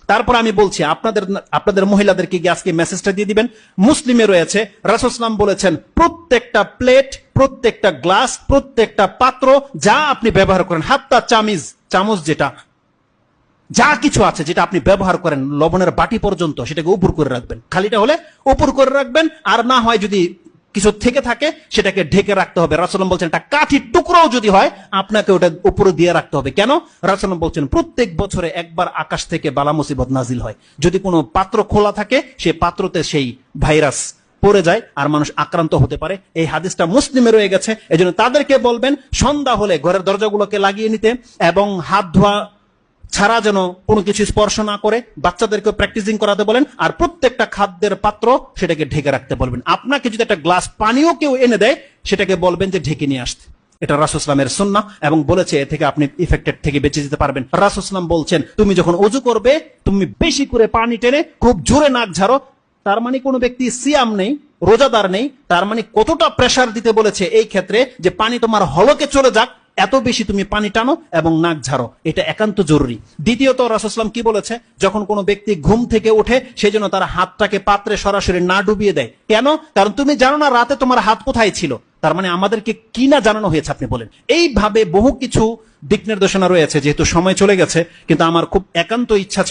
তারপর আমি বলছি আপনাদের মহিলাদেরকে গিয়ে আজকে মেসেজটা দিয়ে দিবেন। মুসলিমে রয়েছে রাসূল সাল্লাল্লাহু আলাইহি ওয়াসাল্লাম বলেছেন, প্রত্যেকটা প্লেট, প্রত্যেকটা গ্লাস, প্রত্যেকটা পাত্র যা আপনি ব্যবহার করেন, হাত্তা চামচ যেটা যা কিছু আছে যেটা আপনি ব্যবহার করেন, লবণের বাটি পর্যন্ত, সেটাকে উপর করে রাখবেন। খালিটা হলে উপর করে রাখবেন, আর না হয় যদি কিছু থেকে থাকে সেটাকে ঢেকে রাখতে হবে। রাসূল বলছেন একটা কাঠির টুকরাও যদি হয় আপনাকে ওটা উপরে দিয়ে রাখতে হবে। কেন? রাসূল বলছেন প্রত্যেক বছরে একবার আকাশ থেকে বালা মুসিবত নাজিল হয়। যদি কোনো পাত্র খোলা থাকে সেই পাত্রতে সেই ভাইরাস পড়ে যায় আর মানুষ আক্রান্ত হতে পারে। এই হাদিসটা মুসলিমে রয়ে গেছে। এজন্য তাদেরকে বলবেন সন্ধ্যা হলে ঘরের দরজাগুলোকে লাগিয়ে নিতে এবং হাত ধোয়া ছাড়া যেন কোনো কিছু স্পর্শ না করে। বাচ্চাদেরকে প্র্যাকটিসিং করাতে বলেন, আর প্রত্যেকটা খাদ্যের পাত্র সেটাকে ঢেকে রাখতে বলবেন। আপনাকে যদি একটা গ্লাস পানিও কেউ এনে দেয় সেটাকে বলবেন যে ঢেকে নিয়ে আসতে। এটা রাসূল সাল্লাল্লাহু সুন্নাহ এবং বলেছে এ থেকে আপনি ইফেক্টেড থেকে বেঁচে যেতে পারবেন। রাসূল সাল্লাল্লাহু বলছেন তুমি যখন ওযু করবে তুমি বেশি করে পানি টেনে খুব জোরে নাক ঝাড়ো। তার মানে কোনো ব্যক্তি সিয়াম নেই, রোজাদার নেই, তার মানে কতটা প্রেসার দিতে বলেছে এই ক্ষেত্রে যে পানি তোমার হলকে চলে যাক, এত বেশি তুমি পানি টানো এবং নাক ঝাড়ো, এটা একান্ত জরুরি। দ্বিতীয়ত রাসূল সাল্লাল্লাহু আলাইহি ওয়াসাল্লাম কি বলেছে, যখন কোনো ব্যক্তি ঘুম থেকে ওঠে সেই জন্য তার হাতটাকে পাত্রে সরাসরি না ডুবিয়ে দেয়। কেন? কারণ তুমি জানো না রাতে তোমার হাত কোথায় ছিল। তার মানে আমাদেরকে কি না জানানো হয়েছে আপনি বলেন। এইভাবে বহু কিছু দিক নির্দেশনা রয়েছে। যেহেতু সময় চলে গেছে, কিন্তু আমার খুব একান্ত ইচ্ছা ছিল